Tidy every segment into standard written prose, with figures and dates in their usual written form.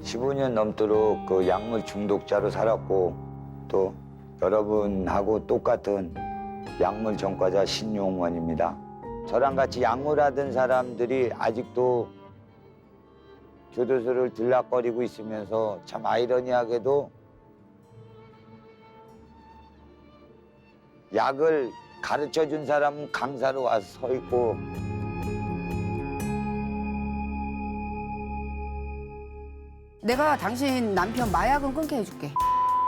15년 넘도록 그 약물 중독자로 살았고 또 여러분하고 똑같은 약물 전과자 신용원입니다. 저랑 같이 약물하던 사람들이 아직도 교도소를 들락거리고 있으면서 참 아이러니하게도 약을 가르쳐준 사람은 강사로 와서 서 있고 내가 당신 남편 마약은 끊게 해줄게.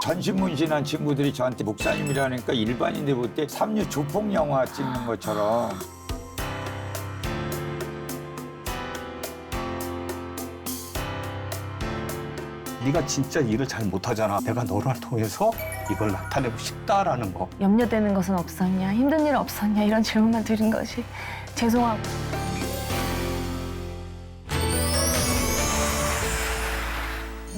전신문신한 친구들이 저한테 목사님이라니까 일반인들 볼 때 삼류 조폭 영화 찍는 것처럼 네가 진짜 일을 잘 못하잖아. 내가 너를 통해서 이걸 나타내고 싶다라는 거. 염려되는 것은 없었냐, 힘든 일은 없었냐 이런 질문만 드린 것이 죄송하고.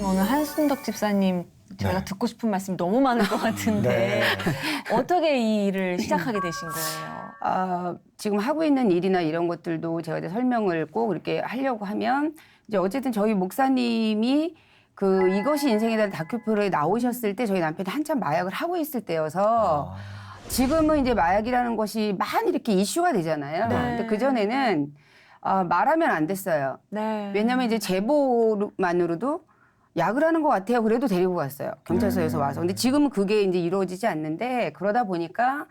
오늘 한순덕 집사님 저희가 네. 듣고 싶은 말씀이 너무 많을 것 같은데 네. 어떻게 이 일을 시작하게 되신 거예요? 지금 하고 있는 일이나 이런 것들도 제가 이제 설명을 꼭 이렇게 하려고 하면 이제 어쨌든 저희 목사님이 그 이것이 인생에 대한 다큐프로에 나오셨을 때 저희 남편이 한참 마약을 하고 있을 때여서 지금은 이제 마약이라는 것이 많이 이렇게 이슈가 되잖아요. 네. 근데 그전에는 말하면 안 됐어요. 네. 왜냐면 이제 제보만으로도 약을 하는 것 같아요. 그래도 데리고 갔어요. 경찰서에서 와서. 근데 지금은 그게 이제 이루어지지 않는데 그러다 보니까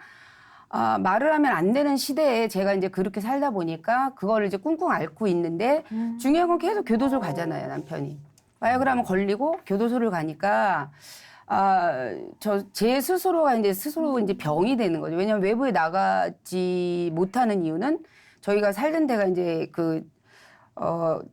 말을 하면 안 되는 시대에 제가 이제 그렇게 살다 보니까 그거를 이제 꿍꿍 앓고 있는데 중요한 건 계속 교도소를 가잖아요, 남편이. 마약을 하면 걸리고 교도소를 가니까 제 스스로가 이제 스스로 이제 병이 되는 거죠. 왜냐하면 외부에 나가지 못하는 이유는 저희가 살던 데가 이제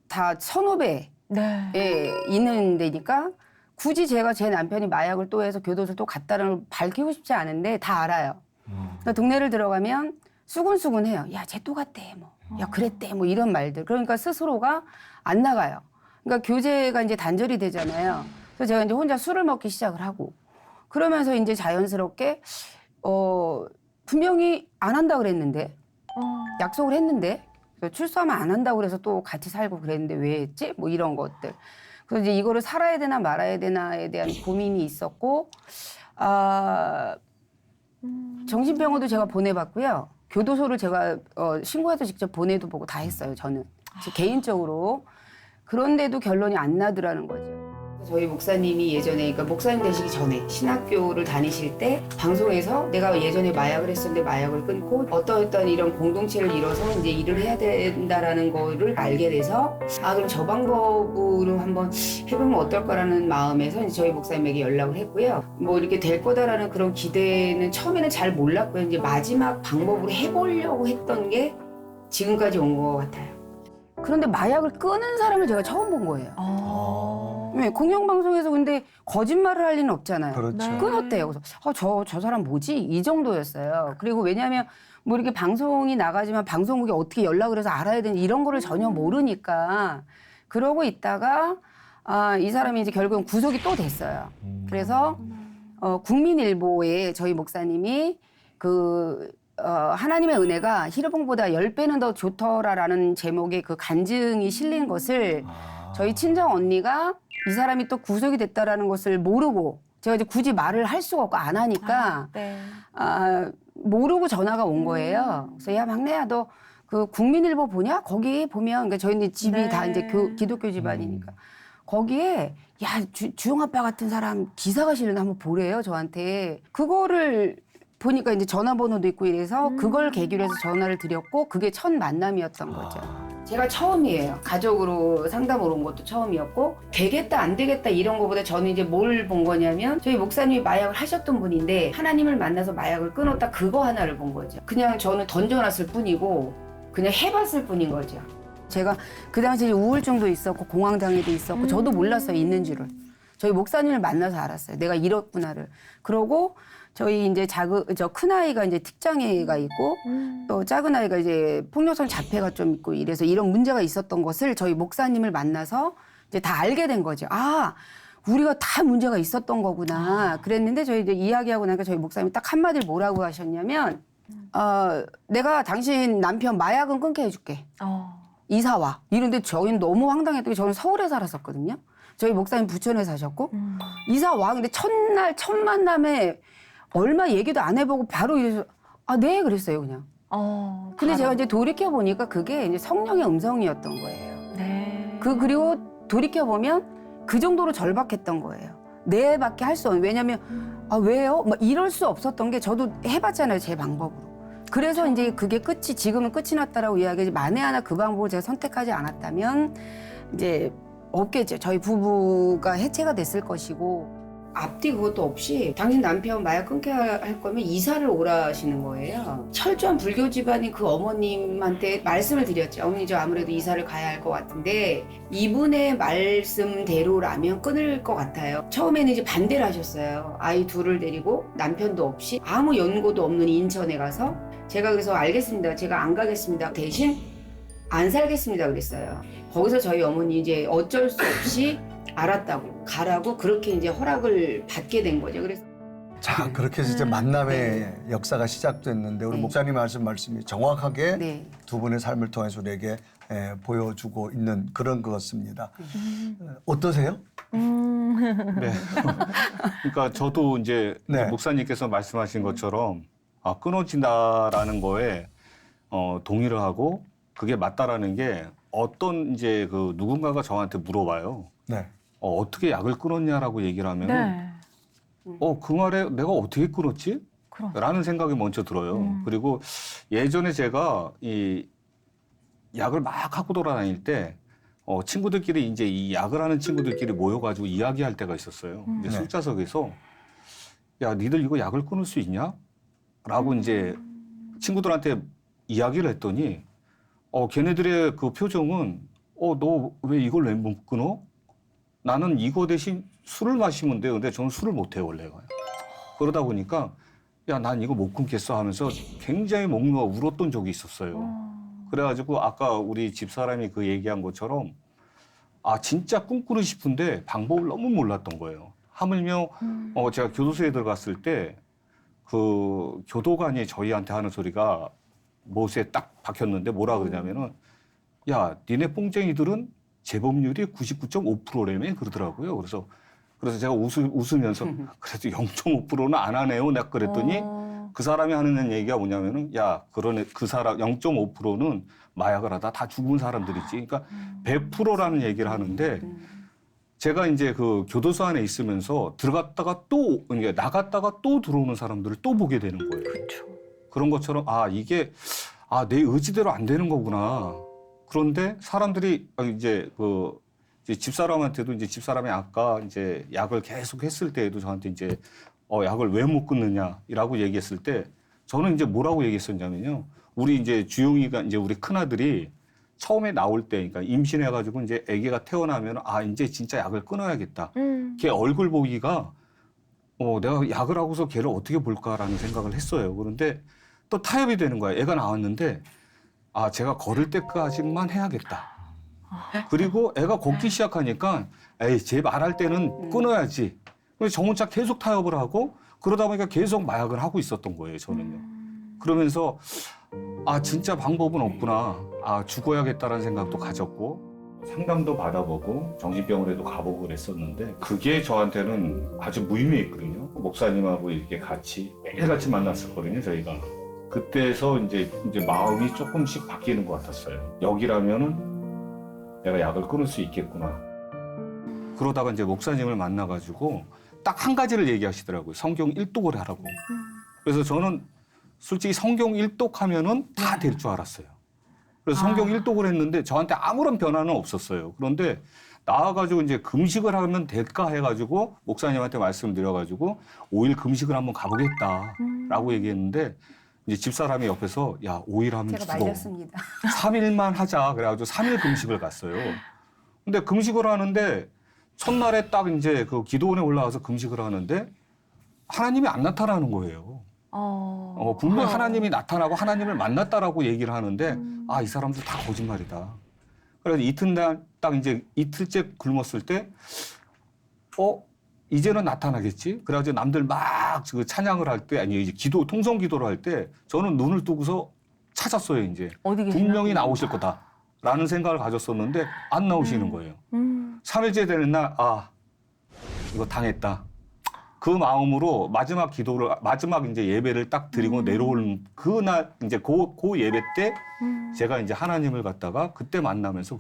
다 선후배 네. 에 있는 데니까 굳이 제가 제 남편이 마약을 또 해서 교도소 또 갔다는 걸 밝히고 싶지 않은데 다 알아요. 그러니까 동네를 들어가면 수군수군해요. 야, 쟤 또 갔대. 뭐. 야, 그랬대. 뭐 이런 말들. 그러니까 스스로가 안 나가요. 그러니까 교제가 이제 단절이 되잖아요. 그래서 제가 이제 혼자 술을 먹기 시작을 하고 그러면서 이제 자연스럽게 분명히 안 한다 그랬는데 약속을 했는데 출소하면 안 한다고 그래서 또 같이 살고 그랬는데 왜 했지? 뭐 이런 것들. 그래서 이제 이거를 살아야 되나 말아야 되나에 대한 고민이 있었고, 정신병원도 제가 보내봤고요. 교도소를 제가 신고해서 직접 보내도 보고 다 했어요, 저는. 제 개인적으로. 그런데도 결론이 안 나더라는 거죠. 저희 목사님이 예전에, 그러니까 목사님 되시기 전에 신학교를 다니실 때 방송에서 내가 예전에 마약을 했었는데 마약을 끊고 어떤 이런 공동체를 이뤄서 이제 일을 해야 된다라는 거를 알게 돼서 그럼 저 방법으로 한번 해보면 어떨까라는 마음에서 이제 저희 목사님에게 연락을 했고요. 뭐 이렇게 될 거다라는 그런 기대는 처음에는 잘 몰랐고요. 이제 마지막 방법으로 해보려고 했던 게 지금까지 온 것 같아요. 그런데 마약을 끊은 사람을 제가 처음 본 거예요. 왜? 공영방송에서 근데 거짓말을 할 리는 없잖아요. 그렇죠. 네. 끊었대요. 그래서 저 사람 뭐지? 이 정도였어요. 그리고 왜냐하면 뭐 이렇게 방송이 나가지만 방송국에 어떻게 연락을 해서 알아야 되는 이런 거를 전혀 모르니까 그러고 있다가 이 사람이 이제 결국은 구속이 또 됐어요. 그래서 국민일보에 저희 목사님이 하나님의 은혜가 히르봉보다 10배는 더 좋더라라는 제목의 그 간증이 실린 것을 저희 친정 언니가 이 사람이 또 구속이 됐다라는 것을 모르고 제가 이제 굳이 말을 할 수가 없고 안 하니까 네. 모르고 전화가 온 거예요. 그래서 야 막내야 너 그 국민일보 보냐? 거기 보면 그러니까 저희는 집이 네. 다 이제 기독교 집안이니까 거기에 야 주영 아빠 같은 사람 기사가 실렸나 한번 보래요 저한테. 그거를 보니까 이제 전화번호도 있고 이래서 그걸 계기로 해서 전화를 드렸고 그게 첫 만남이었던 거죠. 제가 처음이에요. 가족으로 상담을 온 것도 처음이었고 되겠다 안 되겠다 이런 거보다 저는 이제 뭘 본 거냐면 저희 목사님이 마약을 하셨던 분인데 하나님을 만나서 마약을 끊었다 그거 하나를 본 거죠. 그냥 저는 던져놨을 뿐이고 그냥 해봤을 뿐인 거죠. 제가 그 당시에 우울증도 있었고 공황장애도 있었고 저도 몰랐어요 있는 줄을. 저희 목사님을 만나서 알았어요. 내가 이렇구나를. 그러고 저희 이제 큰 아이가 이제 특장애가 있고 또 작은 아이가 이제 폭력성 자폐가 좀 있고 이래서 이런 문제가 있었던 것을 저희 목사님을 만나서 이제 다 알게 된 거죠. 우리가 다 문제가 있었던 거구나. 그랬는데 저희 이제 이야기하고 나니까 저희 목사님이 딱 한마디를 뭐라고 하셨냐면 내가 당신 남편 마약은 끊게 해줄게. 이사 와. 이런데 저희는 너무 황당했던 게 저는 서울에 살았었거든요. 저희 목사님 부천에 사셨고 이사 와. 근데 첫날 첫 만남에 얼마 얘기도 안 해보고 바로 이래서 네 그랬어요 그냥. 근데 바로. 제가 이제 돌이켜 보니까 그게 이제 성령의 음성이었던 거예요. 네. 그리고 돌이켜 보면 그 정도로 절박했던 거예요. 네밖에 할 수 없는. 왜냐면 왜요? 막 이럴 수 없었던 게 저도 해봤잖아요 제 방법으로. 그래서 이제 그게 지금은 끝이 났다라고 이야기하지 만에 하나 그 방법을 제가 선택하지 않았다면 이제 없겠죠. 저희 부부가 해체가 됐을 것이고. 앞뒤 그것도 없이 당신 남편 마약 끊게 할 거면 이사를 오라시는 거예요. 철저한 불교 집안인 그 어머님한테 말씀을 드렸죠. 어머니 저 아무래도 이사를 가야 할 것 같은데 이분의 말씀대로라면 끊을 것 같아요. 처음에는 이제 반대를 하셨어요. 아이 둘을 데리고 남편도 없이 아무 연고도 없는 인천에 가서 제가 그래서 알겠습니다. 제가 안 가겠습니다. 대신 안 살겠습니다 그랬어요. 거기서 저희 어머니 이제 어쩔 수 없이 알았다고 가라고 그렇게 이제 허락을 받게 된 거죠. 그래서 자, 그렇게 해서 이제 만남의 역사가 시작됐는데 우리 네. 목사님 하신 말씀이 정확하게 네. 두 분의 삶을 통해서 우리에게 보여주고 있는 그런 것 같습니다. 어떠세요? 네. 그러니까 저도 이제 네. 목사님께서 말씀하신 것처럼 끊어진다라는 거에 동의를 하고 그게 맞다라는 게 어떤 이제 그 누군가가 저한테 물어봐요. 네. 어떻게 약을 끊었냐라고 얘기를 하면 네. 그 말에 내가 어떻게 끊었지? 그럼. 라는 생각이 먼저 들어요. 그리고 예전에 제가 이 약을 막 갖고 돌아다닐 때 친구들끼리 이제 이 약을 하는 친구들끼리 모여가지고 이야기할 때가 있었어요. 이제 네. 술자석에서 야, 니들 이거 약을 끊을 수 있냐? 라고 이제 친구들한테 이야기를 했더니 걔네들의 그 표정은 너 왜 이걸 왜 못 끊어? 나는 이거 대신 술을 마시면 돼요. 근데 저는 술을 못 해요, 원래가. 그러다 보니까 야, 난 이거 못 끊겠어 하면서 굉장히 목 놓아 울었던 적이 있었어요. 그래가지고 아까 우리 집사람이 그 얘기한 것처럼 진짜 꿈꾸고 싶은데 방법을 너무 몰랐던 거예요. 하물며 제가 교도소에 들어갔을 때 그 교도관이 저희한테 하는 소리가 못에 딱 박혔는데 뭐라 그러냐면은 야, 니네 뽕쟁이들은 재범률이 99.5%라며 그러더라고요. 그래서 제가 웃으면서 그래도 0.5%는 안 하네요. 내가 그랬더니 그 사람이 하는 얘기가 뭐냐면은 야, 그러네. 그 사람 0.5%는 마약을 하다 다 죽은 사람들이지. 그러니까 100%라는 얘기를 하는데 제가 이제 그 교도소 안에 있으면서 들어갔다가 또 그러니까 나갔다가 또 들어오는 사람들을 또 보게 되는 거예요. 그렇죠. 그런 것처럼 이게 내 의지대로 안 되는 거구나. 그런데 사람들이 이제 집사람한테도 이제 집사람이 아까 이제 약을 계속 했을 때에도 저한테 이제 약을 왜 못 끊느냐라고 얘기했을 때 저는 이제 뭐라고 얘기했었냐면요. 우리 이제 주용이가 이제 우리 큰아들이 처음에 나올 때 그러니까 임신해가지고 이제 아기가 태어나면 이제 진짜 약을 끊어야겠다. 걔 얼굴 보기가 내가 약을 하고서 걔를 어떻게 볼까라는 생각을 했어요. 그런데 또 타협이 되는 거야. 애가 나왔는데 제가 걸을 때까지만 해야겠다. 그리고 애가 걷기 시작하니까 쟤 말할 때는 끊어야지. 그래서 저 혼자 계속 타협을 하고 그러다 보니까 계속 마약을 하고 있었던 거예요. 저는요. 그러면서 진짜 방법은 없구나. 죽어야겠다라는 생각도 가졌고 상담도 받아보고 정신병원에도 가보고 그랬었는데 그게 저한테는 아주 무의미했거든요. 목사님하고 이렇게 같이 매일같이 만났었거든요. 저희가. 그때서 이제 마음이 조금씩 바뀌는 것 같았어요. 여기라면은 내가 약을 끊을 수 있겠구나. 그러다가 이제 목사님을 만나가지고 딱 한 가지를 얘기하시더라고요. 성경 1독을 하라고. 그래서 저는 솔직히 성경 1독 하면은 다 될 줄 알았어요. 그래서 성경 1독을 했는데 저한테 아무런 변화는 없었어요. 그런데 나와가지고 이제 금식을 하면 될까 해가지고 목사님한테 말씀드려가지고 5일 금식을 한번 가보겠다라고 얘기했는데 이제 집사람이 옆에서 야 5일 하면 제가 죽어. 말렸습니다. 3일만 하자. 그래가지고 3일 금식을 갔어요. 근데 금식을 하는데 첫날에 딱 이제 그 기도원에 올라가서 금식을 하는데 하나님이 안 나타나는 거예요. 분명히 하나님이 나타나고 하나님을 만났다라고 얘기를 하는데 이 사람들 다 거짓말이다. 그래서 이튿날 딱 이제 이틀째 굶었을 때 이제는 나타나겠지. 그래가지고 남들 막 그 찬양을 할 때 이제 통성 기도를 할 때 저는 눈을 뜨고서 찾았어요. 이제 어디 계시나? 분명히 나오실 거다라는 생각을 가졌었는데 안 나오시는 거예요. 3일째 되는 날, 아, 이거 당했다. 그 마음으로 마지막 기도를, 마지막 이제 예배를 딱 드리고 내려오는 그날, 이제 그 예배 때 제가 이제 하나님을 갖다가 그때 만나면서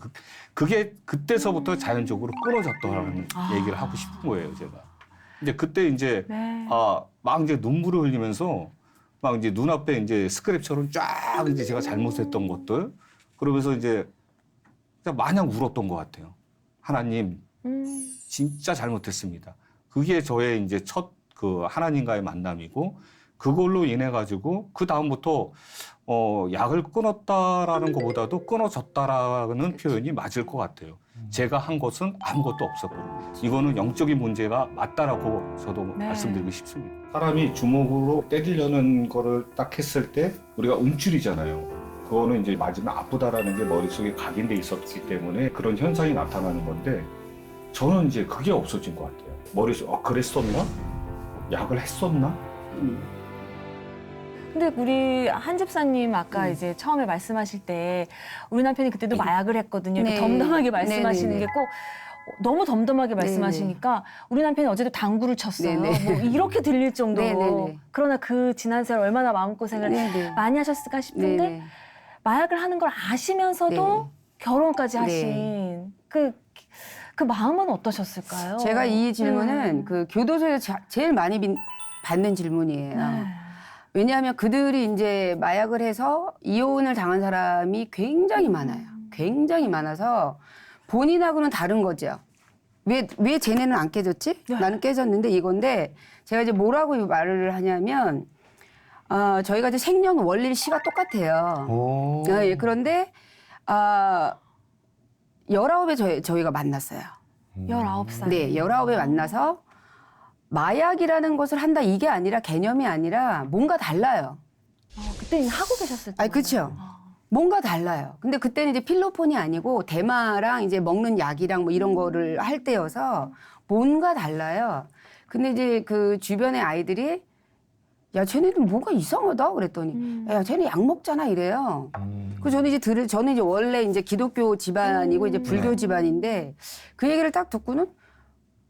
그게 그때서부터 자연적으로 끊어졌다라는 얘기를 하고 싶은 거예요, 제가. 이제 그때 이제, 네. 막 이제 눈물을 흘리면서 막 이제 눈앞에 이제 스크랩처럼 쫙 이제 제가 잘못했던 것들, 그러면서 이제 그냥 마냥 울었던 것 같아요. 하나님, 진짜 잘못했습니다. 그게 저의 이제 첫 그 하나님과의 만남이고, 그걸로 인해 가지고 그 다음부터 약을 끊었다라는 것보다도 끊어졌다라는 표현이 맞을 것 같아요. 제가 한 것은 아무것도 없었거든요. 이거는 영적인 문제가 맞다라고 저도 네. 말씀드리고 싶습니다. 사람이 주먹으로 때리려는 거를 딱 했을 때 우리가 움츠리잖아요. 그거는 이제 맞으면 아프다라는 게 머릿속에 각인돼 있었기 때문에 그런 현상이 나타나는 건데, 저는 이제 그게 없어진 것 같아요. 머릿속, 그랬었나? 약을 했었나? 근데 우리 한 집사님 아까 이제 처음에 말씀하실 때 우리 남편이 그때도 마약을 했거든요. 이렇게 네. 덤덤하게 말씀하시는 네네네. 게 꼭 너무 덤덤하게 말씀하시니까 우리 남편이 어제도 당구를 쳤어요. 네네. 뭐 이렇게 들릴 정도로. 네네네. 그러나 그 지난 세월 얼마나 마음고생을 네네. 많이 하셨을까 싶은데 네네. 마약을 하는 걸 아시면서도 네. 결혼까지 네. 하신 그 마음은 어떠셨을까요? 제가 이 질문은 그 교도소에서 제일 많이 받는 질문이에요. 네. 왜냐하면 그들이 이제 마약을 해서 이혼을 당한 사람이 굉장히 많아요. 굉장히 많아서 본인하고는 다른 거죠. 왜 쟤네는 안 깨졌지? 네. 나는 깨졌는데 이건데, 제가 이제 뭐라고 말을 하냐면, 저희가 이제 생년 월일 시가 똑같아요. 오. 예, 그런데 19에 저희가 만났어요. 19살. 네, 19에 만나서 마약이라는 것을 한다 이게 아니라, 개념이 아니라 뭔가 달라요. 그때 하고 계셨을 때. 아니, 그렇죠. 뭔가 달라요. 근데 그때는 이제 필로폰이 아니고 대마랑 이제 먹는 약이랑 뭐 이런 거를 할 때여서 뭔가 달라요. 근데 이제 그 주변의 아이들이 야, 쟤네들 뭐가 이상하다 그랬더니 야, 쟤네 약 먹잖아 이래요. 그 저는 이제 원래 이제 기독교 집안이고 이제 불교 네. 집안인데, 그 얘기를 딱 듣고는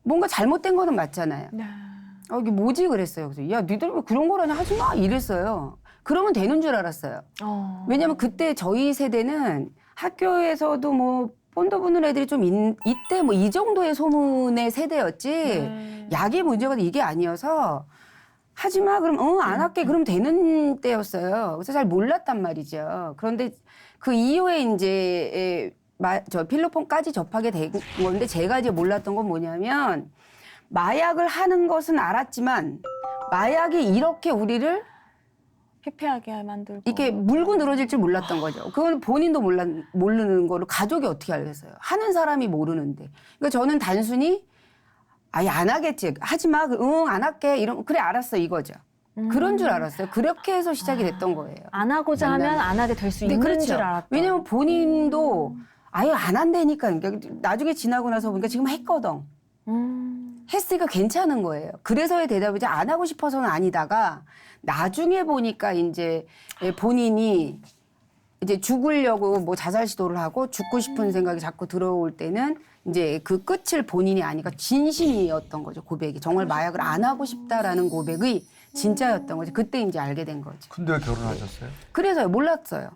뭔가 잘못된 거는 맞잖아요. 네. 이게 뭐지 그랬어요. 그래서 야, 니들 왜 그런 거라냐 하지 마 이랬어요. 그러면 되는 줄 알았어요. 왜냐면 그때 저희 세대는 학교에서도 뭐 본드 부는 애들이 좀 이때 뭐 이 정도의 소문의 세대였지, 네. 약의 문제가 이게 아니어서 하지 마 그럼 안 할게 그럼 되는 때였어요. 그래서 잘 몰랐단 말이죠. 그런데 그 이후에 이제 저 필로폰까지 접하게 된 건데, 제가 이제 몰랐던 건 뭐냐면, 마약을 하는 것은 알았지만 마약이 이렇게 우리를 피폐하게 만들고. 이렇게 물고 늘어질 줄 몰랐던 거죠. 그건 본인도 모르는 거를 가족이 어떻게 알겠어요. 하는 사람이 모르는데. 그러니까 저는 단순히 아예 안 하겠지. 하지 마. 안 할게. 그래 알았어 이거죠. 그런 줄 알았어요. 그렇게 해서 시작이 됐던 거예요. 안 하고자 하면 안 하게 될 수 네, 있는 그렇죠. 줄 알았다. 왜냐면 본인도 아예 안 한다니까. 그러니까 나중에 지나고 나서 보니까 지금 했거든. 했으니까 괜찮은 거예요. 그래서의 대답이지, 안 하고 싶어서는 아니다가 나중에 보니까 이제 본인이 이제 죽으려고 뭐 자살 시도를 하고 죽고 싶은 생각이 자꾸 들어올 때는 이제 그 끝을 본인이 아니까 진심이었던 거죠. 고백이 정말 마약을 안 하고 싶다라는 고백이 진짜였던 거죠. 그때 이제 알게 된 거죠. 근데 왜 결혼하셨어요? 그래서요, 몰랐어요.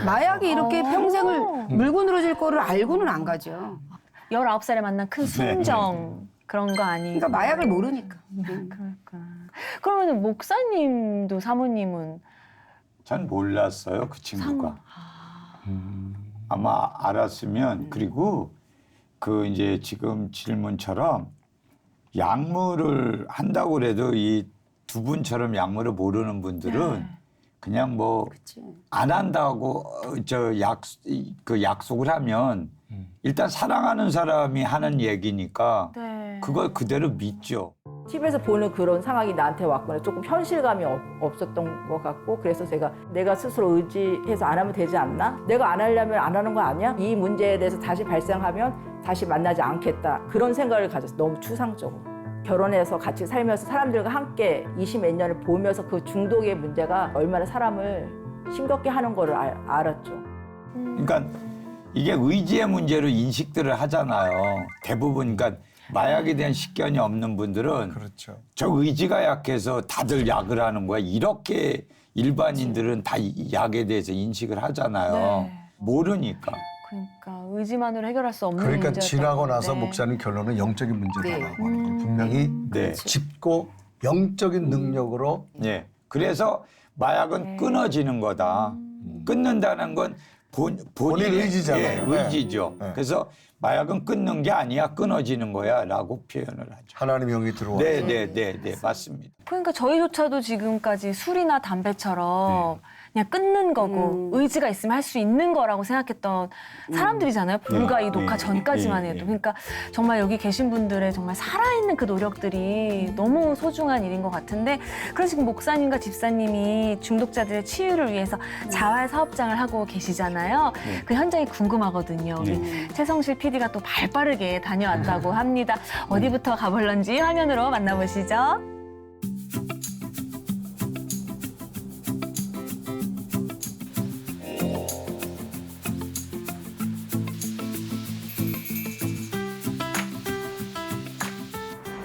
마약이 이렇게 평생을 물고 늘어질 거를 알고는 안 가죠. 19살에 만난 큰 순정 그런 거 아니고. 그러니까 마약을 모르니까. 그렇구나. 그러면 목사님도 사모님은 전 몰랐어요, 그 친구가. 아마 알았으면, 그리고 그 이제 지금 질문처럼 약물을 한다고 그래도 이 두 분처럼 약물을 모르는 분들은 그냥 뭐 안 한다고 그 약속을 하면 일단 사랑하는 사람이 하는 얘기니까 네. 그걸 그대로 믿죠. TV에서 보는 그런 상황이 나한테 왔거나 조금 현실감이 없었던 것 같고, 그래서 내가 스스로 의지해서 안 하면 되지 않나? 내가 안 하려면 안 하는 거 아니야? 이 문제에 대해서 다시 발생하면 다시 만나지 않겠다. 그런 생각을 가졌어. 너무 추상적으로. 결혼해서 같이 살면서 사람들과 함께 20몇 년을 보면서 그 중독의 문제가 얼마나 사람을 심겹게 하는 거를 알았죠. 그러니까 이게 의지의 문제로 인식들을 하잖아요. 대부분 그러니까 마약에 대한 식견이 없는 분들은 그렇죠. 저 의지가 약해서 다들 약을 하는 거야. 이렇게 일반인들은 다 이 약에 대해서 인식을 하잖아요. 네. 모르니까. 그러니까 의지만으로 해결할 수 없는 그러니까 문제였던 지나고 나서 건데. 목사님 결론은 영적인 문제다라고 하는 걸 분명히 네. 짚고 영적인 능력으로 예. 그래서 마약은 네. 끊어지는 거다. 끊는다는 건 본인의 의지잖아요. 예, 의지죠. 네. 그래서 마약은 끊는 게 아니야, 끊어지는 거야라고 표현을 하죠. 하나님의 영이 들어와서 네, 맞습니다. 그러니까 저희조차도 지금까지 술이나 담배처럼 그냥 끊는 거고 의지가 있으면 할 수 있는 거라고 생각했던 사람들이잖아요. 불과 이 녹화 전까지만 해도. 그러니까 정말 여기 계신 분들의 정말 살아있는 그 노력들이 너무 소중한 일인 것 같은데 그래서 지금 목사님과 집사님이 중독자들의 치유를 위해서 자활 사업장을 하고 계시잖아요. 그 현장이 궁금하거든요. 우리 최성실 PD가 또 발빠르게 다녀왔다고 합니다. 어디부터 가볼런지 화면으로 만나보시죠.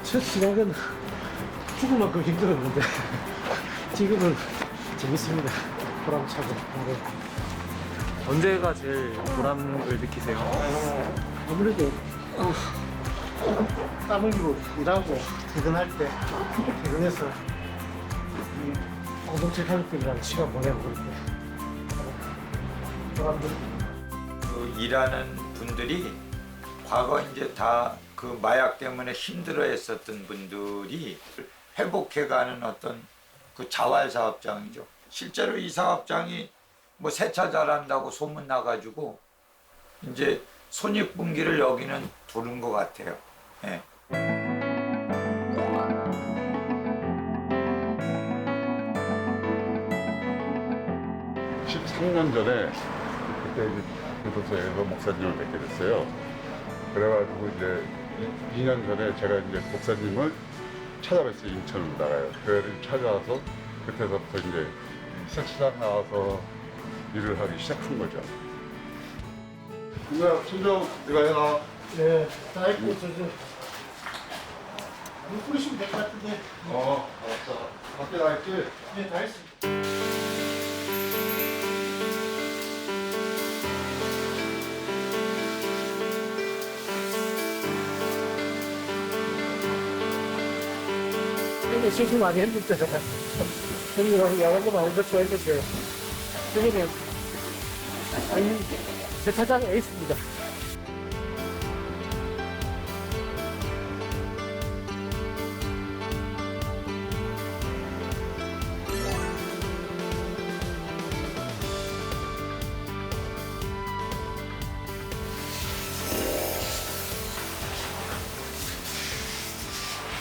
첫 시작은 죽을 만큼 힘들었는데 지금은 재밌습니다. 보람차고. 언제가 제일 보람을 느끼세요? 아무래도 땀 흘리고 일하고 퇴근할 때 퇴근해서 이 공동체 가족들이랑 시간 보내고 그럴 때 보람도 그 일하는 분들이 과거 이제 다 그 마약 때문에 힘들어했었던 분들이 회복해가는 어떤 그 자활 사업장이죠. 실제로 이 사업장이 뭐 세차 잘한다고 소문 나가지고 이제 손익분기를 여기는 도는 것 같아요. 예. 13년 전에 그때 이제 교도소에서 목사님을 뵙게 됐어요. 그래가지고 이제 2년 전에 제가 이제 목사님을 찾아뵀어요. 인천으로 나가요. 교회를 찾아와서 그때서부터 이제 세차장 나와서 일을 하기 시작한 거죠. 누나 친정 내가 해라. 네, 다 했고 물 뿌리시면 될 것 같은데. 알았어. 밖에 나 있지? 네, 다 했습니다. 근데 실수 많이 했는데 형님하고 야간도 많이 듣고 했는데 형님은 아니 세차장에 있습니다.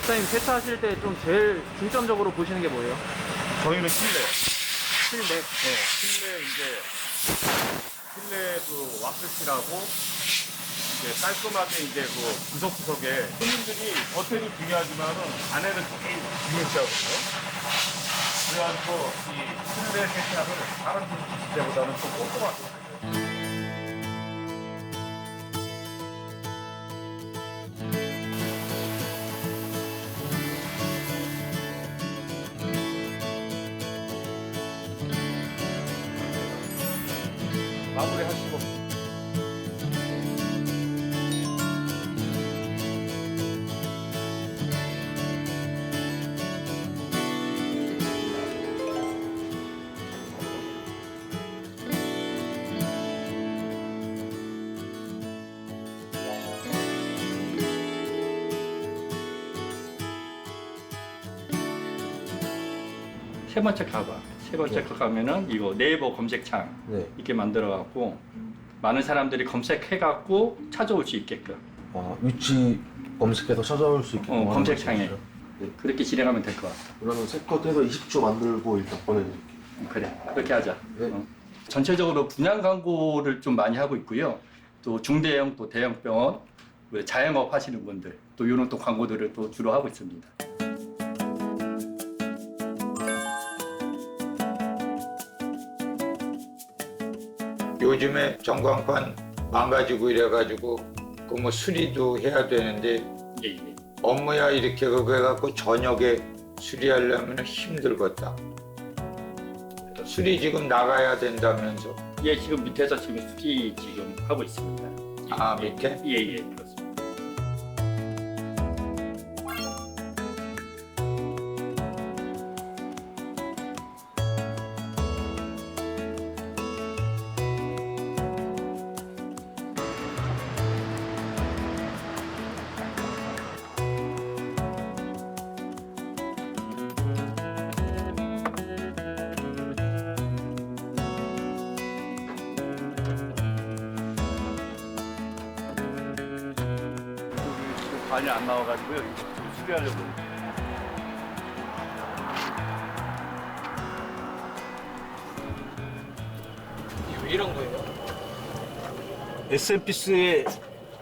목사님 세차하실 때 좀 제일 중점적으로 보시는 게 뭐예요? 저희는 실내. 실내. 실내 실내 그 와플칠하고 이제 깔끔하게 이제 그 구석구석에 손님들이 겉에도 중요하지만은 안에는 되게 중요시하거든요. 그래가지고 이 실내 세차를 다른 때보다는 좀 꼼꼼하게. 마무리하시고. 세 번째 가봐. 세 번째 거 가면은 이거 네이버 검색창 이렇게 만들어갖고 많은 사람들이 검색해갖고 찾아올 수 있게끔. 위치 검색해서 찾아올 수 있게 검색창에 그렇게 진행하면 될 것 같아. 그러면 세컷해서 20초 만들고 일단 보내드릴게요. 그래, 그렇게 하자. 네. 전체적으로 분양 광고를 좀 많이 하고 있고요. 또 중대형 또 대형 병원, 자영업 하시는 분들 또 이런 또 광고들을 또 주로 하고 있습니다. 요즘에 전광판 망가지고 이래가지고 그 뭐 수리도 해야 되는데 예, 예. 업무야 이렇게 그거 해갖고 저녁에 수리하려면 힘들겠다. 수리 지금 나가야 된다면서. 예, 지금 밑에서 지금 수리 지금 하고 있습니다. 아, 밑에? 예, 예, 그렇습니다. 지금 반이 안 나와가지고요. 지금 수리하려고. 이런 거예요? SMP스에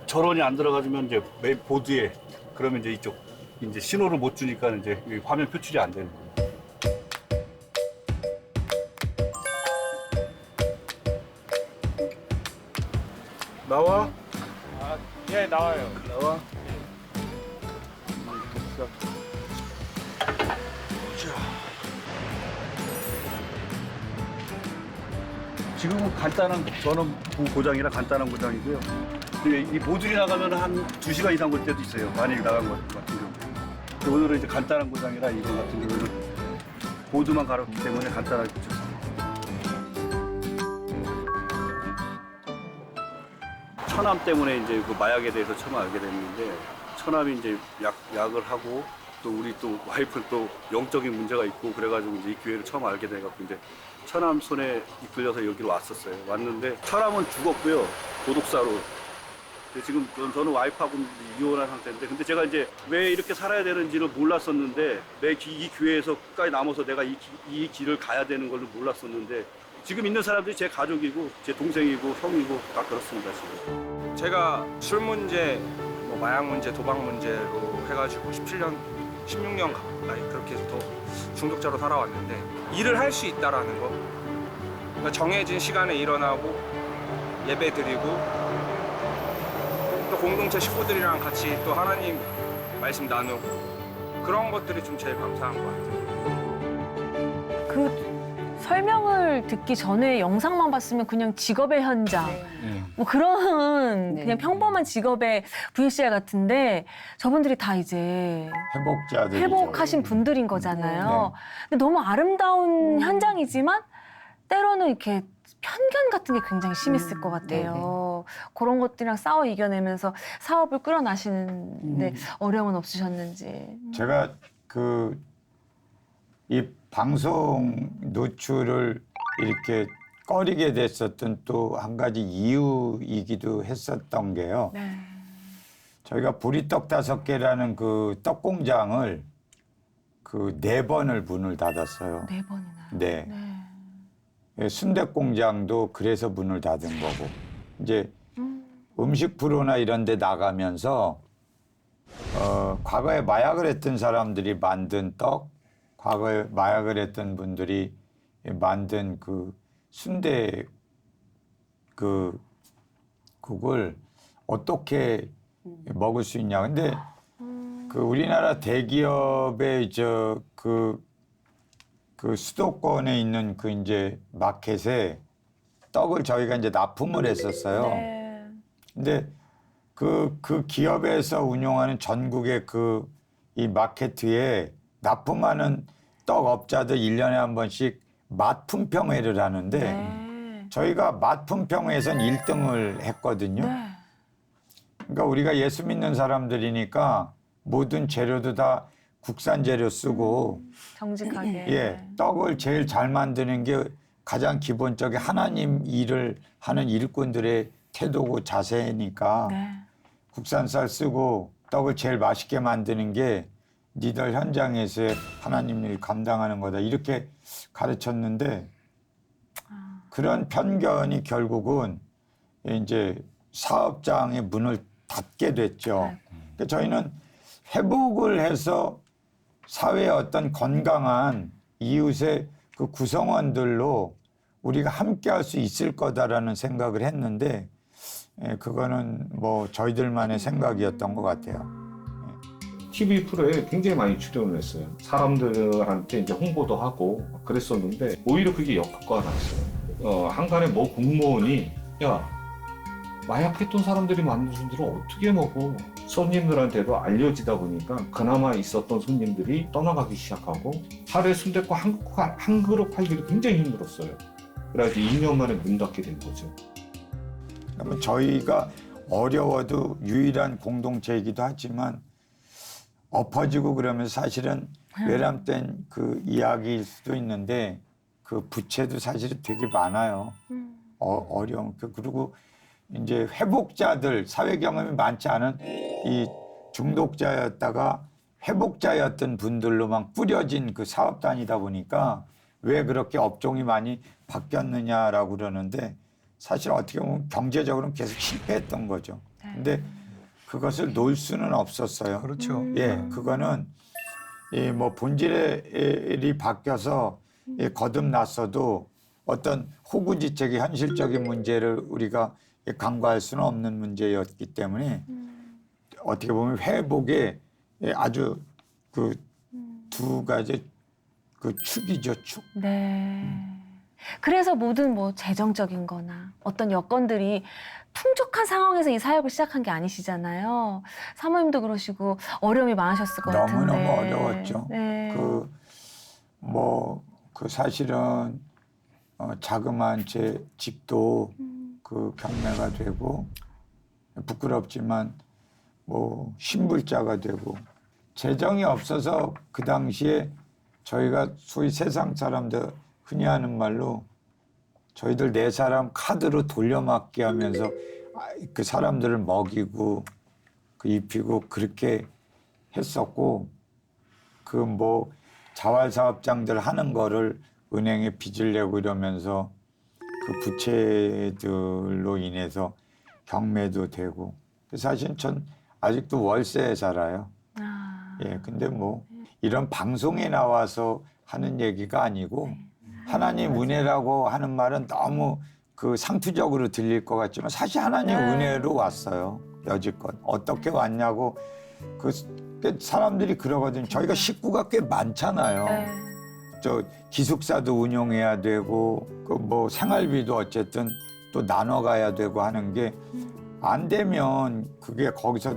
전원이 안 들어가지면 이제 메인 보드에 그러면 이제 이쪽 이제 신호를 못 주니까 이제 이 화면 표출이 안 되는 거예요. 나와? 예, 나와요. 나와. 지금은 간단한 전원 고장이라 간단한 고장이고요. 근데 이 모듈이 나가면 한 2시간 이상 걸 때도 있어요. 만약에 나간 것 같은 경우. 근데 오늘은 이제 간단한 고장이라 이거 같은 경우는 보드만 갈았기 때문에 간단하게 붙였습니다. 천암 때문에 이제 그 마약에 대해서 처음 알게 됐는데 천암이 이제 약을 하고 또 우리 또 와이프는 또 영적인 문제가 있고 그래가지고 이제 이 기회를 처음 알게 돼갖고 이제 천암 손에 이끌려서 여기로 왔었어요. 왔는데 천암은 죽었고요. 도독사로. 근데 지금 저는 와이프하고 이혼한 상태인데 근데 제가 이제 왜 이렇게 살아야 되는지를 몰랐었는데 내 이 기회에서 끝까지 남아서 내가 이 길을 가야 되는 걸 몰랐었는데 지금 있는 사람들이 제 가족이고 제 동생이고 형이고 다 그렇습니다 지금. 제가 술 문제, 뭐 마약 문제, 도박 문제로 해가지고 17년, 16년 가까이 그렇게 더 중독자로 살아왔는데 일을 할 수 있다라는 거, 그러니까 정해진 시간에 일어나고 예배 드리고 또 공동체 식구들이랑 같이 또 하나님 말씀 나누고 그런 것들이 좀 제일 감사한 것 같아요. 그 설명을 듣기 전에 영상만 봤으면 그냥 직업의 현장, 뭐 그런 네. 그냥 평범한 직업의 VCR 같은데 저분들이 다 이제 회복자들이죠. 회복하신 분들인 거잖아요. 근데 너무 아름다운 현장이지만 때로는 이렇게 편견 같은 게 굉장히 심했을 것 같아요. 그런 것들이랑 싸워 이겨내면서 사업을 끌어나시는데 어려움은 없으셨는지. 제가 이 방송 노출을 이렇게 꺼리게 됐었던 또 한 가지 이유이기도 했었던 게요. 네. 저희가 보리떡 5개라는 그 떡 공장을 4번을 문을 닫았어요. 4번이나. 네. 네. 순댓 공장도 그래서 문을 닫은 거고. 이제 음식 프로나 이런 데 나가면서 과거에 마약을 했던 사람들이 만든 떡, 과거에 마약을 했던 분들이 만든 그 순대 그걸 어떻게 먹을 수 있냐. 근데 그 우리나라 대기업의 그 수도권에 있는 그 이제 마켓에 떡을 저희가 이제 납품을 했었어요. 네. 근데 그 기업에서 운영하는 전국의 이 마케트에 납품하는 떡 업자들 1년에 한 번씩 맛 품평회를 하는데 네. 저희가 맛 품평회에선 1등을 했거든요. 네. 그러니까 우리가 예수 믿는 사람들이니까 모든 재료도 다 국산 재료 쓰고 정직하게. 예, 떡을 제일 잘 만드는 게 가장 기본적인 하나님 일을 하는 일꾼들의 태도고 자세니까 네. 국산 쌀 쓰고 떡을 제일 맛있게 만드는 게 니들 현장에서의 하나님 일 감당하는 거다 이렇게 가르쳤는데 그런 편견이 결국은 이제 사업장의 문을 닫게 됐죠. 그러니까 저희는 회복을 해서 사회의 어떤 건강한 이웃의 그 구성원들로 우리가 함께 할 수 있을 거다라는 생각을 했는데 그거는 뭐 저희들만의 생각이었던 것 같아요. TV 프로에 굉장히 많이 출연을 했어요. 사람들한테 이제 홍보도 하고 그랬었는데 오히려 그게 역효과가 났어요. 한간에 뭐 공무원이 야 마약했던 사람들이 만든 술들을 어떻게 먹어? 손님들한테도 알려지다 보니까 그나마 있었던 손님들이 떠나가기 시작하고 하루에 순댓국 한 그릇 팔기도 굉장히 힘들었어요. 그래가지고 2년 만에 문 닫게 된 거죠. 그러면 저희가 어려워도 유일한 공동체이기도 하지만 엎어지고 그러면 사실은 외람된 그 이야기일 수도 있는데 그 부채도 사실은 되게 많아요. 어려운. 그리고 이제 회복자들, 사회 경험이 많지 않은 이 중독자였다가 회복자였던 분들로만 꾸려진 그 사업단이다 보니까 왜 그렇게 업종이 많이 바뀌었느냐라고 그러는데 사실 어떻게 보면 경제적으로는 계속 실패했던 거죠. 근데 그것을 놓을 수는 없었어요. 그렇죠. 예, 그거는 이 뭐 본질이 바뀌어서 거듭났어도 어떤 호구지책이 현실적인 문제를 우리가 간과할 수는 없는 문제였기 때문에 어떻게 보면 회복에 아주 그 두 가지 그 축이죠, 축. 네. 그래서 모든 뭐 재정적인 거나 어떤 여건들이 풍족한 상황에서 이 사역을 시작한 게 아니시잖아요. 사모님도 그러시고 어려움이 많으셨을 것 같은데. 너무너무 어려웠죠. 네. 그 사실은 자그마한 제 집도 그 경매가 되고 부끄럽지만 뭐 신불자가 되고 재정이 없어서 그 당시에 저희가 소위 세상 사람들 흔히 하는 말로 저희들 4사람 카드로 돌려막기 하면서 그 사람들을 먹이고 그 입히고 그렇게 했었고 그 뭐 자활사업장들 하는 거를 은행에 빚을 내고 이러면서 그 부채들로 인해서 경매도 되고 사실 전 아직도 월세에 살아요. 예, 근데 뭐 이런 방송에 나와서 하는 얘기가 아니고 하나님 은혜라고 하는 말은 너무 그 상투적으로 들릴 것 같지만 사실 하나님 은혜로 왔어요. 여지껏 어떻게 왔냐고 그 사람들이 그러거든요. 저희가 식구가 꽤 많잖아요. 저 기숙사도 운영해야 되고 그 뭐 생활비도 어쨌든 또 나눠 가야 되고 하는 게 안 되면 그게 거기서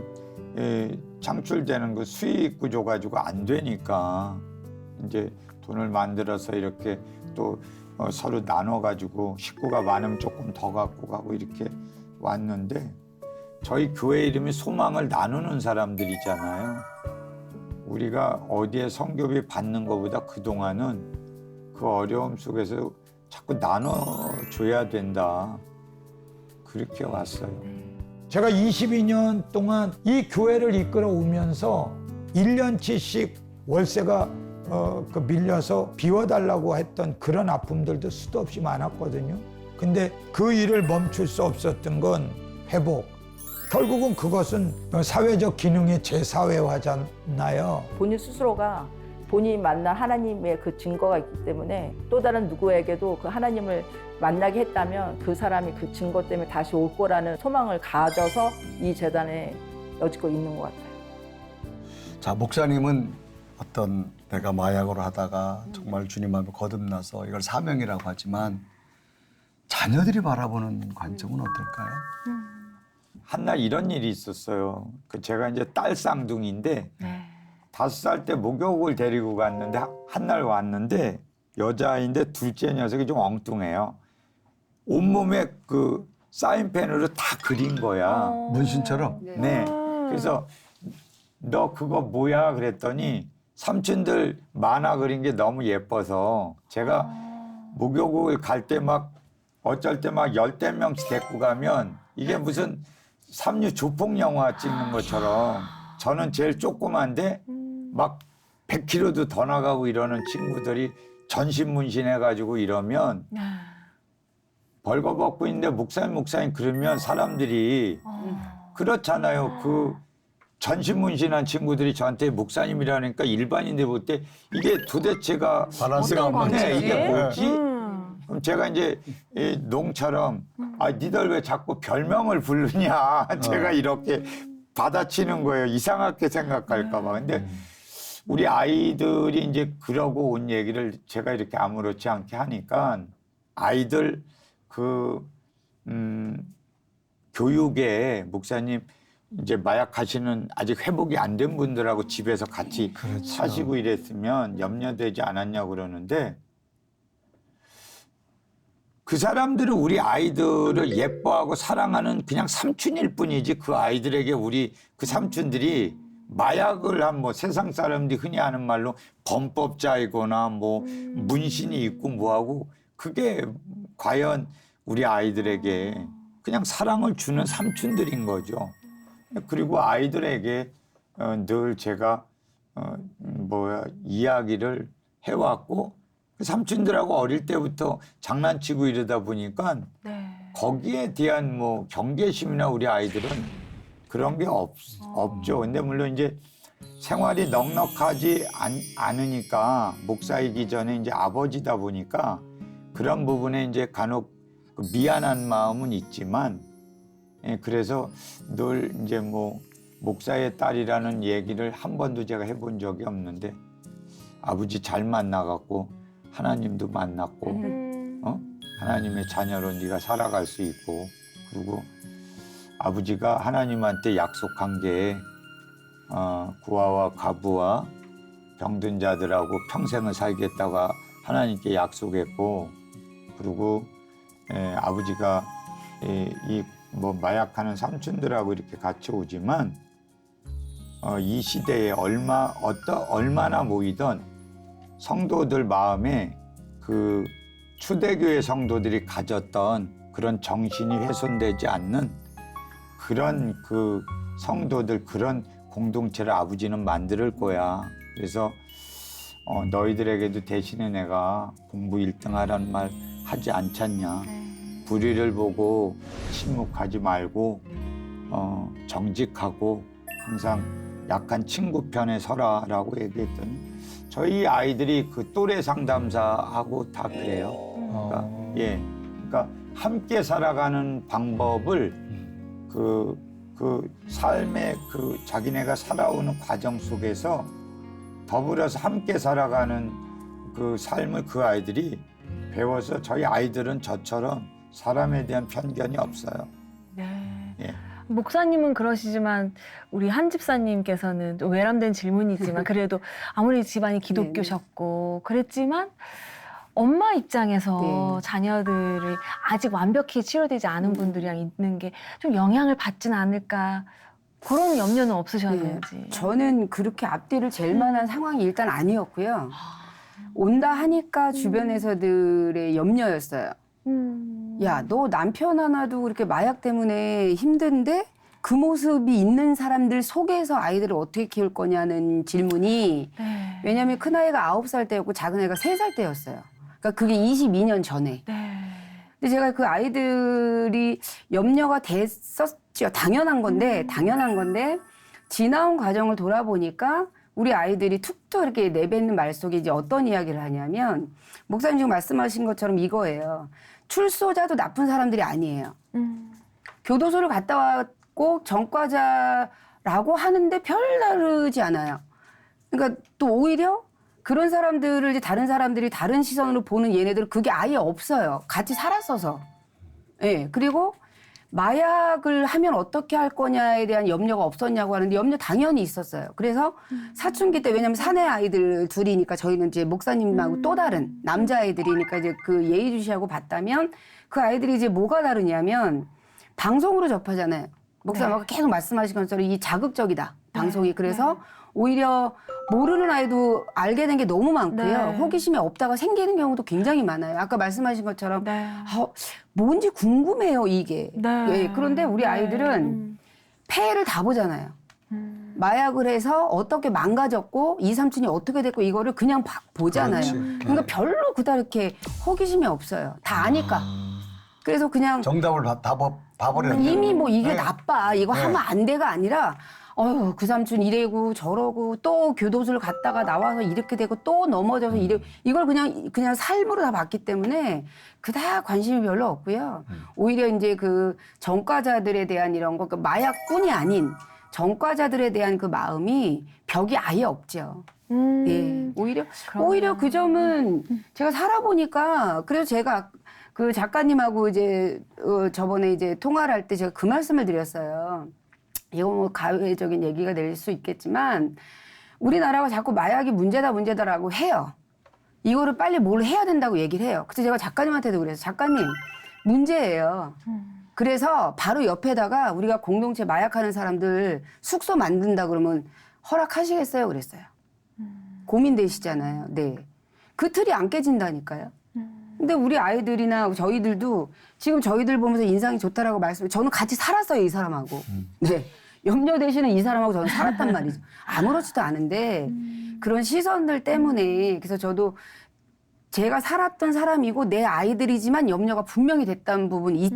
창출되는 그 수익 구조 가지고 안 되니까 이제 돈을 만들어서 이렇게 또 서로 나눠 가지고 식구가 많으면 조금 더 갖고 가고 이렇게 왔는데 저희 교회 이름이 소망을 나누는 사람들이잖아요. 우리가 어디에 선교비 받는 것보다 그동안은 그 어려움 속에서 자꾸 나눠줘야 된다. 그렇게 왔어요. 제가 22년 동안 이 교회를 이끌어 오면서 1년치씩 월세가 밀려서 비워달라고 했던 그런 아픔들도 수도 없이 많았거든요. 근데 그 일을 멈출 수 없었던 건 회복. 결국은 그것은 사회적 기능의 재사회화잖아요. 본인 스스로가 본인이 만난 하나님의 그 증거가 있기 때문에 또 다른 누구에게도 그 하나님을 만나게 했다면 그 사람이 그 증거 때문에 다시 올 거라는 소망을 가져서 이 재단에 여지껏 있는 것 같아요. 자, 목사님은 어떤 내가 마약으로 하다가 정말 주님 앞에 거듭나서 이걸 사명이라고 하지만 자녀들이 바라보는 관점은 어떨까요? 한날 이런 일이 있었어요. 제가 이제 딸 쌍둥이인데 5살 때 목욕을 데리고 갔는데 한날 왔는데 여자아이인데 둘째 녀석이 좀 엉뚱해요. 온몸에 그 사인펜으로 다 그린 거야. 문신처럼? 네. 그래서 너 그거 뭐야 그랬더니 삼촌들 만화 그린 게 너무 예뻐서 제가 목욕을 갈 때 막 어쩔 때 막 10대명씩 데리고 가면 이게 무슨 삼류 조폭 영화 찍는 것처럼 저는 제일 조그만데 막 100kg도 더 나가고 이러는 친구들이 전신문신 해가지고 이러면 벌거벗고 있는데 목사님 그러면 사람들이 그렇잖아요. 그 전신문신한 친구들이 저한테 목사님이라니까 일반인들 볼 때 이게 도대체가 바란스가 어떤 없는 이게 뭐지? 그럼 제가 이제 이 농처럼 아 니들 왜 자꾸 별명을 부르냐 제가 이렇게 받아치는 거예요. 이상하게 생각할까 봐. 근데 우리 아이들이 이제 그러고 온 얘기를 제가 이렇게 아무렇지 않게 하니까 아이들 교육에 목사님 이제 마약하시는 아직 회복이 안 된 분들하고 집에서 같이 사시고 이랬으면 염려되지 않았냐고 그러는데 그 사람들은 우리 아이들을 예뻐하고 사랑하는 그냥 삼촌일 뿐이지 그 아이들에게 우리 그 삼촌들이 마약을 한 뭐 세상 사람들이 흔히 하는 말로 범법자이거나 뭐 문신이 있고 뭐하고 그게 과연 우리 아이들에게 그냥 사랑을 주는 삼촌들인 거죠. 그리고 아이들에게 늘 제가 이야기를 해왔고 그 삼촌들하고 어릴 때부터 장난치고 이러다 보니까 거기에 대한 뭐 경계심이나 우리 아이들은 그런 게 없죠. 근데 물론 이제 생활이 넉넉하지 않으니까 목사이기 전에 이제 아버지다 보니까 그런 부분에 이제 간혹 미안한 마음은 있지만 그래서 늘 이제 뭐 목사의 딸이라는 얘기를 한 번도 제가 해본 적이 없는데 아버지 잘 만나갖고 하나님도 만났고 하나님의 자녀로 네가 살아갈 수 있고 그리고 아버지가 하나님한테 약속한 게 구아와 과부와 병든 자들하고 평생을 살겠다고 하나님께 약속했고 그리고 아버지가 이 뭐 마약하는 삼촌들하고 이렇게 같이 오지만 이 시대에 얼마나 모이던 성도들 마음에 그 초대교회 성도들이 가졌던 그런 정신이 훼손되지 않는 그런 그 성도들 그런 공동체를 아버지는 만들 거야. 그래서 너희들에게도 대신에 내가 공부 1등 하라는 말 하지 않잖냐. 불의를 보고 침묵하지 말고 정직하고 항상 약한 친구 편에 서라라고 얘기했더니 저희 아이들이 그 또래 상담사하고 다 그래요. 그러니까 함께 살아가는 방법을 그 삶의 그 자기네가 살아오는 과정 속에서 더불어서 함께 살아가는 그 삶을 그 아이들이 배워서 저희 아이들은 저처럼 사람에 대한 편견이 없어요. 예. 목사님은 그러시지만 우리 한 집사님께서는 또 외람된 질문이지만 그래도 아무리 집안이 기독교셨고 그랬지만 엄마 입장에서 자녀들이 아직 완벽히 치료되지 않은 분들이랑 있는 게 좀 영향을 받지는 않을까 그런 염려는 없으셨는지. 저는 그렇게 앞뒤를 잴 만한 상황이 일단 아니었고요. 온다 하니까 주변에서들의 염려였어요. 야, 너 남편 하나도 그렇게 마약 때문에 힘든데 그 모습이 있는 사람들 속에서 아이들을 어떻게 키울 거냐는 질문이 왜냐하면 큰아이가 9살 때였고 작은아이가 3살 때였어요. 그러니까 그게 22년 전에. 근데 제가 그 아이들이 염려가 됐었죠. 당연한 건데 지나온 과정을 돌아보니까 우리 아이들이 툭툭 이렇게 내뱉는 말 속에 이제 어떤 이야기를 하냐면 목사님 지금 말씀하신 것처럼 이거예요. 출소자도 나쁜 사람들이 아니에요. 교도소를 갔다 왔고 전과자라고 하는데 별다르지 않아요. 그러니까 또 오히려 그런 사람들을 이제 다른 사람들이 다른 시선으로 보는 얘네들은 그게 아예 없어요. 같이 살았어서. 예. 그리고 마약을 하면 어떻게 할 거냐에 대한 염려가 없었냐고 하는데 염려 당연히 있었어요. 그래서 사춘기 때 왜냐면 사내 아이들 둘이니까 저희는 이제 목사님하고 또 다른 남자아이들이니까 이제 그 예의주시하고 봤다면 그 아이들이 이제 뭐가 다르냐면 방송으로 접하잖아요. 목사님하고 계속 말씀하신 것처럼 이 자극적이다. 방송이. 그래서 오히려 모르는 아이도 알게 된 게 너무 많고요. 호기심이 없다가 생기는 경우도 굉장히 많아요. 아까 말씀하신 것처럼 뭔지 궁금해요, 이게. 그런데 우리 아이들은 폐해를 다 보잖아요. 마약을 해서 어떻게 망가졌고 이 삼촌이 어떻게 됐고 이거를 그냥 보잖아요. 그러니까 별로 그다르게 호기심이 없어요. 다 아니까. 그래서 그냥 정답을 다 봐버렸네. 이미 뭐 이게 나빠. 이거 하면 안 돼가 아니라 그 삼촌 이래고 저러고 또 교도소를 갔다가 나와서 이렇게 되고 또 넘어져서 이래 이걸 그냥 삶으로 다 봤기 때문에 그닥 관심이 별로 없고요. 오히려 이제 그 전과자들에 대한 이런 거, 그 마약꾼이 아닌 전과자들에 대한 그 마음이 벽이 아예 없죠. 예. 오히려 그 점은 제가 살아보니까 그래서 제가 그 작가님하고 이제 저번에 이제 통화를 할 때 제가 그 말씀을 드렸어요. 이거 뭐 가외적인 얘기가 될 수 있겠지만 우리나라가 자꾸 마약이 문제다라고 해요. 이거를 빨리 뭘 해야 된다고 얘기를 해요. 그래서 제가 작가님한테도 그래서 작가님 문제예요. 그래서 바로 옆에다가 우리가 공동체 마약하는 사람들 숙소 만든다 그러면 허락하시겠어요? 그랬어요. 고민되시잖아요. 네. 그 틀이 안 깨진다니까요. 근데 우리 아이들이나 저희들도 지금 저희들 보면서 인상이 좋다라고 저는 같이 살았어요, 이 사람하고. 네. 염려되시는 이 사람하고 저는 살았단 말이죠. 아무렇지도 않은데 그런 시선들 때문에 그래서 저도 제가 살았던 사람이고 내 아이들이지만 염려가 분명히 됐다는 부분이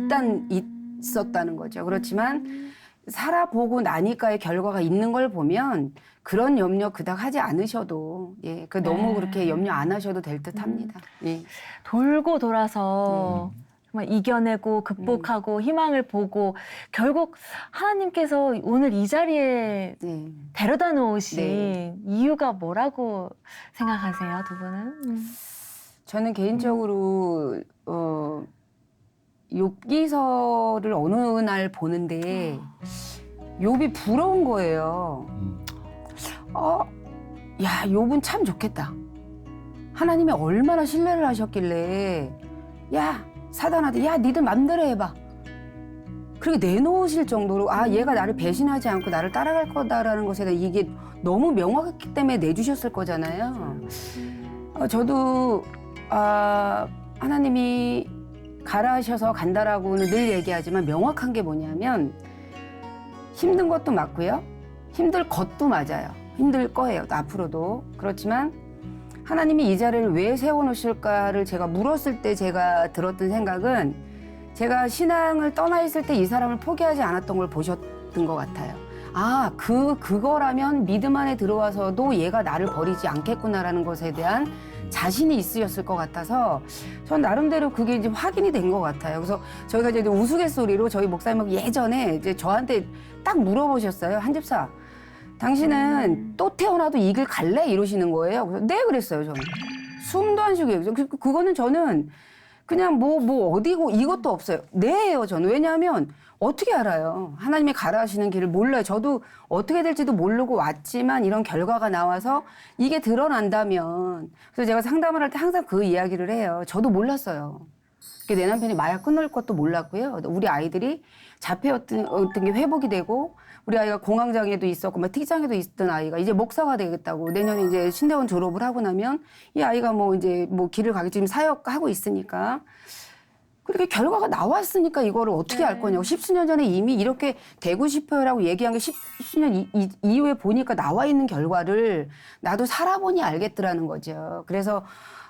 있었다는 거죠. 그렇지만 살아보고 나니까의 결과가 있는 걸 보면 그런 염려 그닥 하지 않으셔도 너무 그렇게 염려 안 하셔도 될 듯합니다. 예. 돌고 돌아서 정말 이겨내고 극복하고 희망을 보고 결국 하나님께서 오늘 이 자리에 데려다 놓으신 이유가 뭐라고 생각하세요, 두 분은? 저는 개인적으로 욥기서를 어느 날 보는데 욥이 부러운 거예요. 야, 욥은 참 좋겠다. 하나님이 얼마나 신뢰를 하셨길래 야, 사단한테 야, 니들 맘대로 해봐. 그렇게 내놓으실 정도로 얘가 나를 배신하지 않고 나를 따라갈 거다라는 것에 대한 이게 너무 명확했기 때문에 내주셨을 거잖아요. 저도 하나님이 가라 하셔서 간다라고는 늘 얘기하지만 명확한 게 뭐냐면 힘든 것도 맞고요. 힘들 것도 맞아요. 힘들 거예요. 앞으로도. 그렇지만 하나님이 이 자리를 왜 세워놓으실까를 제가 물었을 때 제가 들었던 생각은 제가 신앙을 떠나 있을 때 이 사람을 포기하지 않았던 걸 보셨던 것 같아요. 그거라면 믿음 안에 들어와서도 얘가 나를 버리지 않겠구나라는 것에 대한 자신이 있으셨을 것 같아서 전 나름대로 그게 이제 확인이 된 것 같아요. 그래서 저희가 이제 우스갯소리로 저희 목사님하고 예전에 이제 저한테 딱 물어보셨어요. 한 집사, 당신은 또 태어나도 이 길 갈래? 이러시는 거예요. 그래서 네, 그랬어요. 저는 숨도 안 쉬고요. 그거는 저는 그냥 뭐 어디고 이것도 없어요. 네예요. 저는. 왜냐하면 어떻게 알아요? 하나님이 가라 하시는 길을 몰라요. 저도 어떻게 될지도 모르고 왔지만 이런 결과가 나와서 이게 드러난다면 그래서 제가 상담을 할 때 항상 그 이야기를 해요. 저도 몰랐어요. 내 남편이 마약 끊을 것도 몰랐고요. 우리 아이들이 자폐였던 게 회복이 되고 우리 아이가 공황장애도 있었고 특이장애도 있던 아이가 이제 목사가 되겠다고 내년에 이제 신대원 졸업을 하고 나면 이 아이가 이제 길을 가게 지금 사역하고 있으니까 그렇게 결과가 나왔으니까 이거를 어떻게 알 거냐고. 십수년 전에 이미 이렇게 되고 싶어요라고 얘기한 게 십수년 이후에 보니까 나와 있는 결과를 나도 살아보니 알겠더라는 거죠. 그래서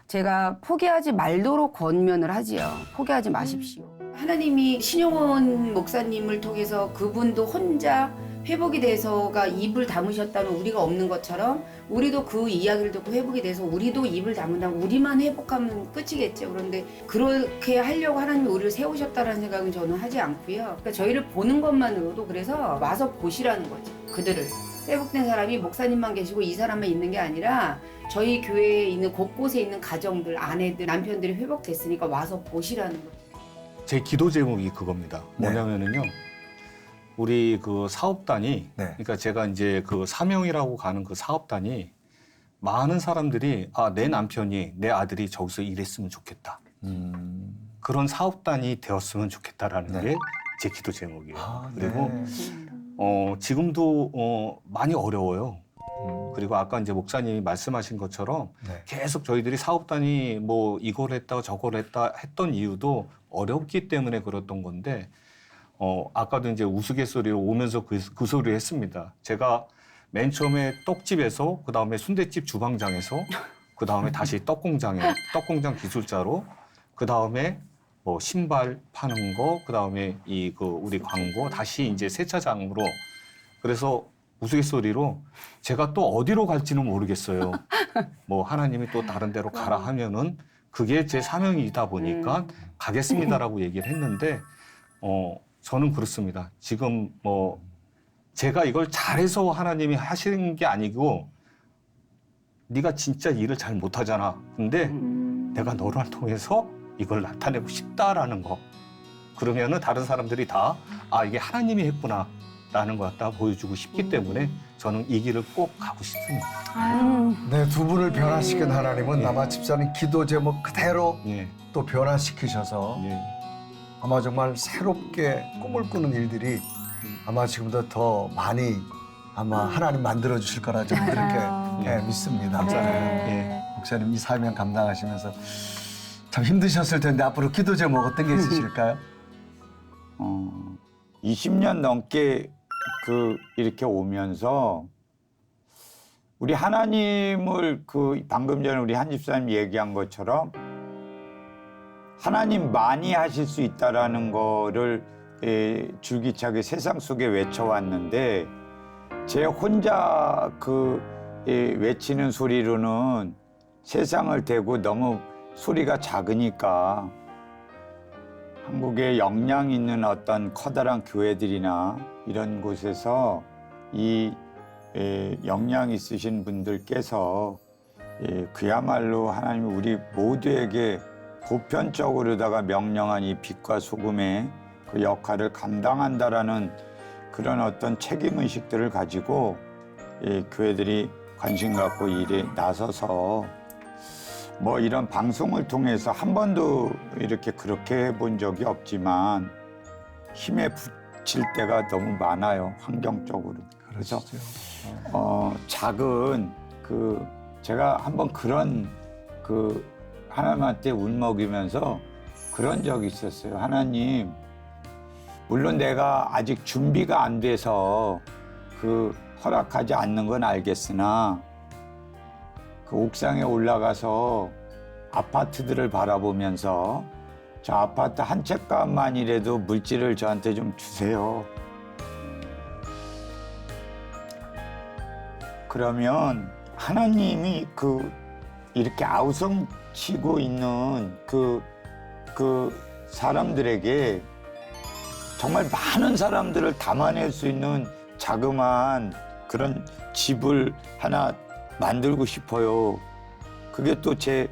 제가 포기하지 말도록 권면을 하지요. 포기하지 마십시오. 하나님이 신용원 목사님을 통해서 그분도 혼자 회복이 돼서가 입을 다무셨다면 우리가 없는 것처럼 우리도 그 이야기를 듣고 회복이 돼서 우리도 입을 다문다면 우리만 회복하면 끝이겠죠. 그런데 그렇게 하려고 하나님이 우리를 세우셨다는 생각은 저는 하지 않고요. 그러니까 저희를 보는 것만으로도 그래서 와서 보시라는 거죠. 그들을. 회복된 사람이 목사님만 계시고 이 사람만 있는 게 아니라 저희 교회에 있는 곳곳에 있는 가정들, 아내들, 남편들이 회복됐으니까 와서 보시라는 거죠. 제 기도 제목이 그겁니다. 뭐냐면은요. 우리 그 사업단이 그러니까 제가 이제 그 사명이라고 가는 그 사업단이 많은 사람들이 내 남편이 내 아들이 저기서 일했으면 좋겠다. 그런 사업단이 되었으면 좋겠다라는 게 제 기도 제목이에요. 그리고 지금도 많이 어려워요. 그리고 아까 이제 목사님이 말씀하신 것처럼 계속 저희들이 사업단이 이걸 했다 저걸 했다 했던 이유도 어렵기 때문에 그랬던 건데 아까도 이제 우스갯소리로 오면서 그 소리를 했습니다. 제가 맨 처음에 떡집에서 그 다음에 순대집 주방장에서 그 다음에 다시 떡공장 기술자로 그 다음에 신발 파는 거 그 다음에 우리 광고 다시 이제 세차장으로 그래서 우스갯소리로 제가 또 어디로 갈지는 모르겠어요. 뭐 하나님이 또 다른 데로 가라 하면은 그게 제 사명이다 보니까 가겠습니다라고 얘기를 했는데 저는 그렇습니다. 지금 뭐 제가 이걸 잘해서 하나님이 하시는 게 아니고 네가 진짜 일을 잘 못하잖아. 근데 내가 너를 통해서 이걸 나타내고 싶다라는 거. 그러면은 다른 사람들이 다 이게 하나님이 했구나라는 걸 갖다 보여주고 싶기 때문에 저는 이 길을 꼭 가고 싶습니다. 네, 두 분을 변화시킨 하나님은 아마 집사님 기도 제목 그대로 또 변화시키셔서 아마 정말 새롭게 꿈을 꾸는 일들이 아마 지금보다 더 많이 아마 하나님 만들어 주실 거라 저는 그렇게 믿습니다. 목사님 이 사명 감당하시면서 참 힘드셨을 텐데 앞으로 기도 제목 어떤 게 있으실까요? 20년 넘게 이렇게 오면서 우리 하나님을 방금 전에 우리 한 집사님 얘기한 것처럼 하나님 많이 하실 수 있다라는 거를 줄기차게 세상 속에 외쳐왔는데 제 혼자 외치는 소리로는 세상을 대고 너무 소리가 작으니까 한국에 역량 있는 어떤 커다란 교회들이나 이런 곳에서 이 역량 있으신 분들께서 그야말로 하나님이 우리 모두에게 보편적으로다가 명령한 이 빛과 소금의 그 역할을 감당한다라는 그런 어떤 책임의식들을 가지고 교회들이 관심 갖고 일에 나서서 뭐 이런 방송을 통해서 한 번도 이렇게 그렇게 해본 적이 없지만 힘에 부칠 때가 너무 많아요, 환경적으로. 그래서 작은 제가 한번 그런 하나님한테 울먹이면서 그런 적이 있었어요. 하나님, 물론 내가 아직 준비가 안 돼서 허락하지 않는 건 알겠으나 옥상에 올라가서 아파트들을 바라보면서 저 아파트 한 채 값만이라도 물질을 저한테 좀 주세요. 그러면 하나님이 이렇게 아우성치고 있는 사람들에게 정말 많은 사람들을 담아낼 수 있는 자그마한 그런 집을 하나 만들고 싶어요. 그게 또 제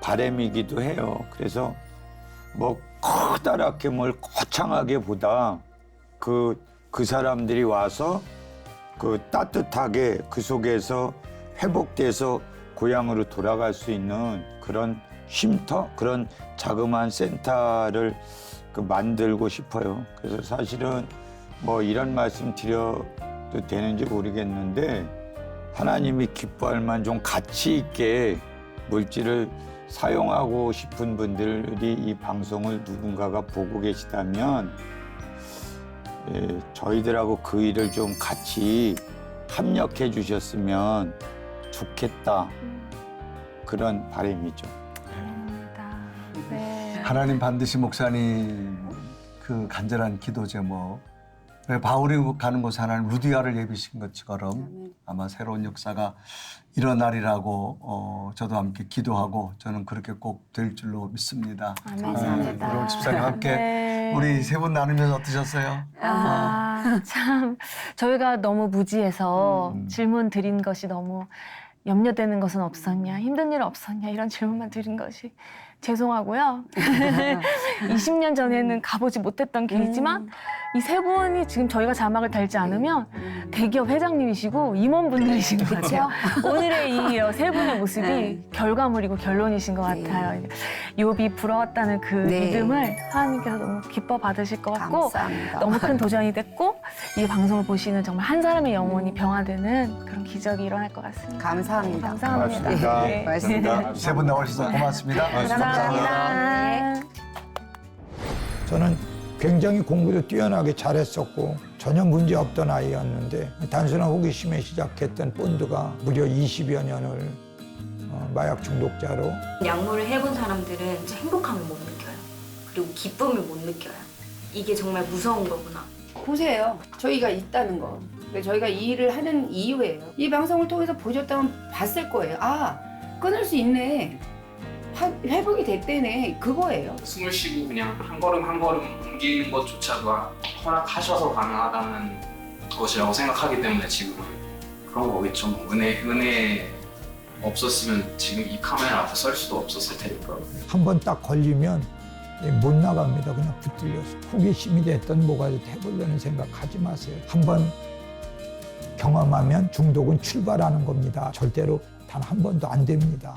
바람이기도 해요. 그래서 뭐 커다랗게 뭘 거창하게 보다 그 사람들이 와서 따뜻하게 그 속에서 회복돼서 고향으로 돌아갈 수 있는 그런 쉼터, 그런 자그마한 센터를 만들고 싶어요. 그래서 사실은 뭐 이런 말씀 드려도 되는지 모르겠는데 하나님이 기뻐할 만한 좀 가치 있게 물질을 사용하고 싶은 분들이 이 방송을 누군가가 보고 계시다면 저희들하고 그 일을 좀 같이 협력해 주셨으면 좋겠다. 그런 바람이죠. 하나님 반드시 목사님 간절한 기도 제목, 바울이 가는 곳에 하나님 루디아를 예비신 것처럼 아마 새로운 역사가 일어나리라고 저도 함께 기도하고 저는 그렇게 꼭 될 줄로 믿습니다. 감사합니다. 우리 집사님 함께 우리 세 분 나누면서 어떠셨어요? 참 저희가 너무 무지해서 질문 드린 것이 너무 염려되는 것은 없었냐, 힘든 일은 없었냐 이런 질문만 드린 것이 죄송하고요. 20년 전에는 가보지 못했던 길이지만 이 세 분이 지금 저희가 자막을 달지 않으면 대기업 회장님이시고 임원분들이신 것 같아요. 오늘의 이 세 분의 모습이 결과물이고 결론이신 것 같아요. 욥이 부러웠다는 그 믿음을 하나님께서 너무 기뻐 받으실 것 같고 감사합니다. 너무 큰 도전이 됐고 이 방송을 보시는 정말 한 사람의 영혼이 병화되는 그런 기적이 일어날 것 같습니다. 감사합니다. 감사합니다. 네, 고맙습니다. 세 분 나와주셔서 고맙습니다. 감사합니다. 저는 굉장히 공부도 뛰어나게 잘했었고 전혀 문제 없던 아이였는데 단순한 호기심에 시작했던 본드가 무려 20여 년을 마약 중독자로. 약물을 해본 사람들은 진짜 행복함을 못 느껴요. 그리고 기쁨을 못 느껴요. 이게 정말 무서운 거구나. 보세요. 저희가 있다는 거. 근데 저희가 이 일을 하는 이유예요. 이 방송을 통해서 보셨다면 봤을 거예요. 아, 끊을 수 있네. 회복이 됐대네. 그거예요. 숨을 쉬고 그냥 한 걸음 한 걸음 옮기는 것조차도 허락하셔서 가능하다는 것이라고 생각하기 때문에 지금은 그런 거겠죠. 뭐 은혜 없었으면 지금 이 카메라 앞에 설 수도 없었을 테니까. 한 번 딱 걸리면 못 나갑니다. 그냥 붙들려서. 호기심이 됐든 뭐가 됐든 해보려는 생각하지 마세요. 한 번 경험하면 중독은 출발하는 겁니다. 절대로 단 한 번도 안 됩니다.